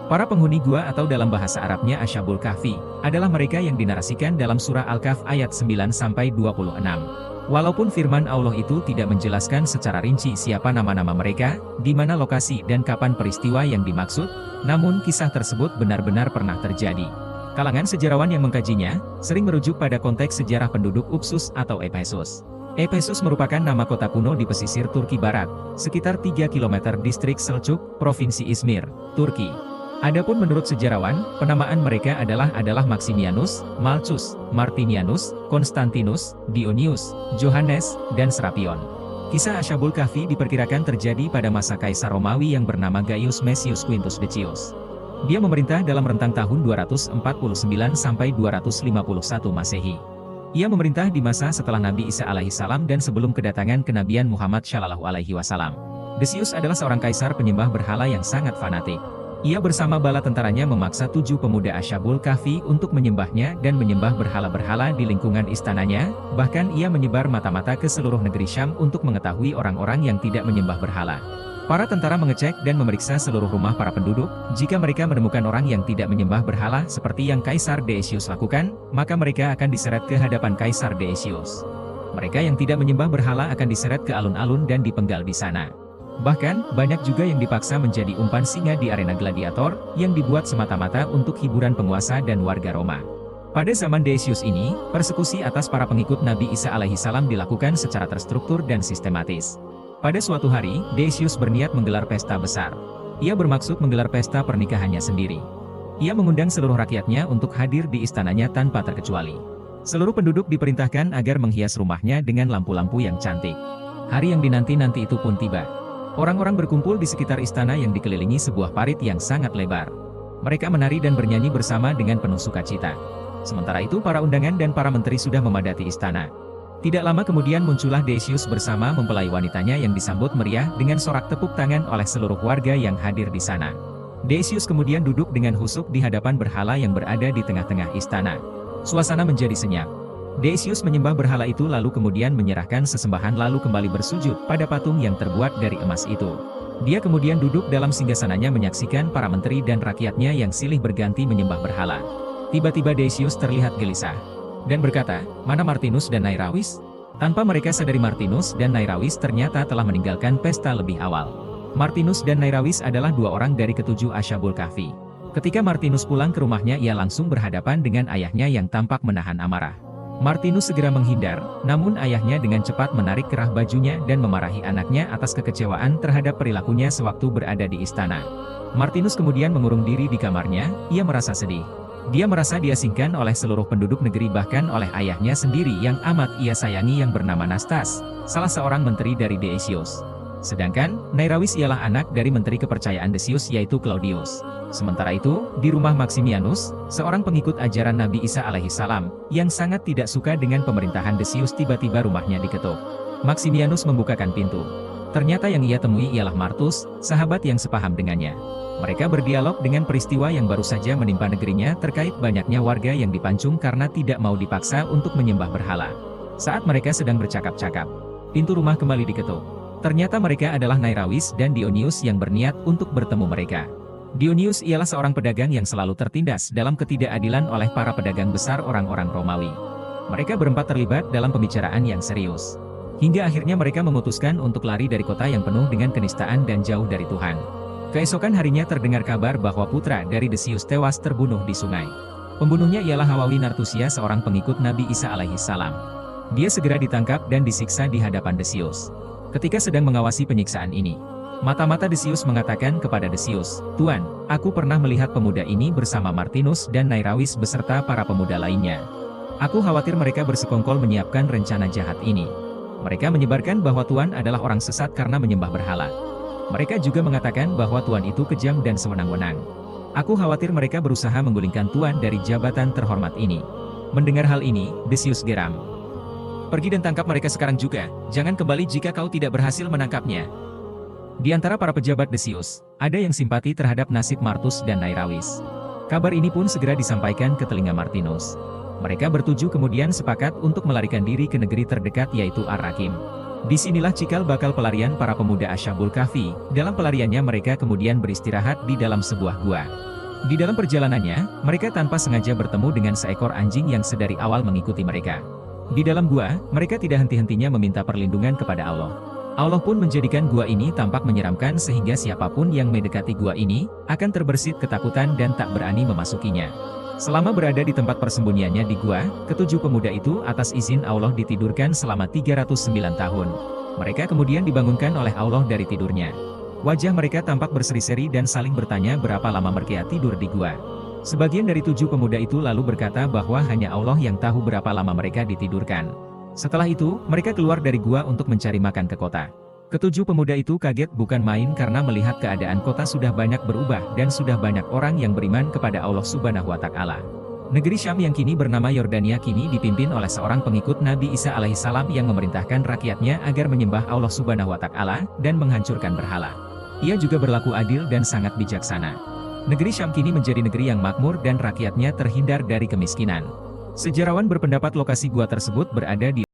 Para penghuni gua atau dalam bahasa Arabnya Ashabul Kahfi, adalah mereka yang dinarasikan dalam surah Al-Kahf ayat 9-26. Walaupun firman Allah itu tidak menjelaskan secara rinci siapa nama-nama mereka, di mana lokasi dan kapan peristiwa yang dimaksud, namun kisah tersebut benar-benar pernah terjadi. Kalangan sejarawan yang mengkajinya, sering merujuk pada konteks sejarah penduduk Upsus atau Ephesus. Ephesus merupakan nama kota kuno di pesisir Turki Barat, sekitar 3 km distrik Selçuk, Provinsi Izmir, Turki. Adapun menurut sejarawan, penamaan mereka adalah Maximianus, Malchus, Martinianus, Konstantinus, Dionius, Johannes, dan Serapion. Kisah Ashabul Kahfi diperkirakan terjadi pada masa Kaisar Romawi yang bernama Gaius Mesius Quintus Decius. Dia memerintah dalam rentang tahun 249 sampai 251 Masehi. Ia memerintah di masa setelah Nabi Isa alaihissalam dan sebelum kedatangan kenabian Muhammad shallallahu alaihi wasallam. Decius adalah seorang kaisar penyembah berhala yang sangat fanatik. Ia bersama bala tentaranya memaksa 7 pemuda Ashabul Kahfi untuk menyembahnya dan menyembah berhala-berhala di lingkungan istananya, bahkan ia menyebar mata-mata ke seluruh negeri Syam untuk mengetahui orang-orang yang tidak menyembah berhala. Para tentara mengecek dan memeriksa seluruh rumah para penduduk, jika mereka menemukan orang yang tidak menyembah berhala seperti yang Kaisar Decius lakukan, maka mereka akan diseret ke hadapan Kaisar Decius. Mereka yang tidak menyembah berhala akan diseret ke alun-alun dan dipenggal di sana. Bahkan, banyak juga yang dipaksa menjadi umpan singa di arena gladiator, yang dibuat semata-mata untuk hiburan penguasa dan warga Roma. Pada zaman Decius ini, persekusi atas para pengikut Nabi Isa alaihissalam dilakukan secara terstruktur dan sistematis. Pada suatu hari, Decius berniat menggelar pesta besar. Ia bermaksud menggelar pesta pernikahannya sendiri. Ia mengundang seluruh rakyatnya untuk hadir di istananya tanpa terkecuali. Seluruh penduduk diperintahkan agar menghias rumahnya dengan lampu-lampu yang cantik. Hari yang dinanti-nanti itu pun tiba. Orang-orang berkumpul di sekitar istana yang dikelilingi sebuah parit yang sangat lebar. Mereka menari dan bernyanyi bersama dengan penuh sukacita. Sementara itu para undangan dan para menteri sudah memadati istana. Tidak lama kemudian muncullah Decius bersama mempelai wanitanya yang disambut meriah dengan sorak tepuk tangan oleh seluruh warga yang hadir di sana. Decius kemudian duduk dengan husuk di hadapan berhala yang berada di tengah-tengah istana. Suasana menjadi senyap. Decius menyembah berhala itu lalu kemudian menyerahkan sesembahan lalu kembali bersujud pada patung yang terbuat dari emas itu. Dia kemudian duduk dalam singgasananya menyaksikan para menteri dan rakyatnya yang silih berganti menyembah berhala. Tiba-tiba Decius terlihat gelisah dan berkata, "Mana Martinus dan Nairawis?" Tanpa mereka sadari Martinus dan Nairawis ternyata telah meninggalkan pesta lebih awal. Martinus dan Nairawis adalah 2 orang dari ke-7 Ashabul Kahfi. Ketika Martinus pulang ke rumahnya ia langsung berhadapan dengan ayahnya yang tampak menahan amarah. Martinus segera menghindar, namun ayahnya dengan cepat menarik kerah bajunya dan memarahi anaknya atas kekecewaan terhadap perilakunya sewaktu berada di istana. Martinus kemudian mengurung diri di kamarnya, ia merasa sedih. Dia merasa diasingkan oleh seluruh penduduk negeri bahkan oleh ayahnya sendiri yang amat ia sayangi yang bernama Nastas, salah seorang menteri dari Decius. Sedangkan, Nairawis ialah anak dari menteri kepercayaan Decius yaitu Claudius. Sementara itu, di rumah Maximianus, seorang pengikut ajaran Nabi Isa alaihissalam, yang sangat tidak suka dengan pemerintahan Decius tiba-tiba rumahnya diketuk. Maximianus membukakan pintu. Ternyata yang ia temui ialah Martus, sahabat yang sepaham dengannya. Mereka berdialog dengan peristiwa yang baru saja menimpa negerinya terkait banyaknya warga yang dipancung karena tidak mau dipaksa untuk menyembah berhala. Saat mereka sedang bercakap-cakap, pintu rumah kembali diketuk. Ternyata mereka adalah Nairawis dan Dionius yang berniat untuk bertemu mereka. Dionius ialah seorang pedagang yang selalu tertindas dalam ketidakadilan oleh para pedagang besar orang-orang Romawi. Mereka berempat terlibat dalam pembicaraan yang serius. Hingga akhirnya mereka memutuskan untuk lari dari kota yang penuh dengan kenistaan dan jauh dari Tuhan. Keesokan harinya terdengar kabar bahwa putra dari Decius tewas terbunuh di sungai. Pembunuhnya ialah Hawawi Nartusia seorang pengikut Nabi Isa alaihissalam. Dia segera ditangkap dan disiksa di hadapan Decius. Ketika sedang mengawasi penyiksaan ini, mata-mata Decius mengatakan kepada Decius, "Tuan, aku pernah melihat pemuda ini bersama Martinus dan Nairawis beserta para pemuda lainnya. Aku khawatir mereka bersekongkol menyiapkan rencana jahat ini. Mereka menyebarkan bahwa Tuan adalah orang sesat karena menyembah berhala. Mereka juga mengatakan bahwa Tuan itu kejam dan sewenang-wenang. Aku khawatir mereka berusaha menggulingkan Tuan dari jabatan terhormat ini." Mendengar hal ini, Decius geram. "Pergi dan tangkap mereka sekarang juga, jangan kembali jika kau tidak berhasil menangkapnya." Di antara para pejabat Decius, ada yang simpati terhadap nasib Martus dan Nairawis. Kabar ini pun segera disampaikan ke telinga Martinus. Mereka bertujuh kemudian sepakat untuk melarikan diri ke negeri terdekat yaitu Ar-Rakim. Disinilah cikal bakal pelarian para pemuda Ashabul Kahfi. Dalam pelariannya mereka kemudian beristirahat di dalam sebuah gua. Di dalam perjalanannya, mereka tanpa sengaja bertemu dengan seekor anjing yang sedari awal mengikuti mereka. Di dalam gua, mereka tidak henti-hentinya meminta perlindungan kepada Allah. Allah pun menjadikan gua ini tampak menyeramkan sehingga siapapun yang mendekati gua ini, akan terbersit ketakutan dan tak berani memasukinya. Selama berada di tempat persembunyiannya di gua, ketujuh pemuda itu atas izin Allah ditidurkan selama 309 tahun. Mereka kemudian dibangunkan oleh Allah dari tidurnya. Wajah mereka tampak berseri-seri dan saling bertanya berapa lama mereka tidur di gua. Sebagian dari tujuh pemuda itu lalu berkata bahwa hanya Allah yang tahu berapa lama mereka ditidurkan. Setelah itu, mereka keluar dari gua untuk mencari makan ke kota. Ketujuh pemuda itu kaget bukan main karena melihat keadaan kota sudah banyak berubah dan sudah banyak orang yang beriman kepada Allah Subhanahu wa Ta'ala. Negeri Syam yang kini bernama Yordania kini dipimpin oleh seorang pengikut Nabi Isa alaihissalam yang memerintahkan rakyatnya agar menyembah Allah Subhanahu wa Ta'ala dan menghancurkan berhala. Ia juga berlaku adil dan sangat bijaksana. Negeri Syam kini menjadi negeri yang makmur dan rakyatnya terhindar dari kemiskinan. Sejarawan berpendapat lokasi gua tersebut berada di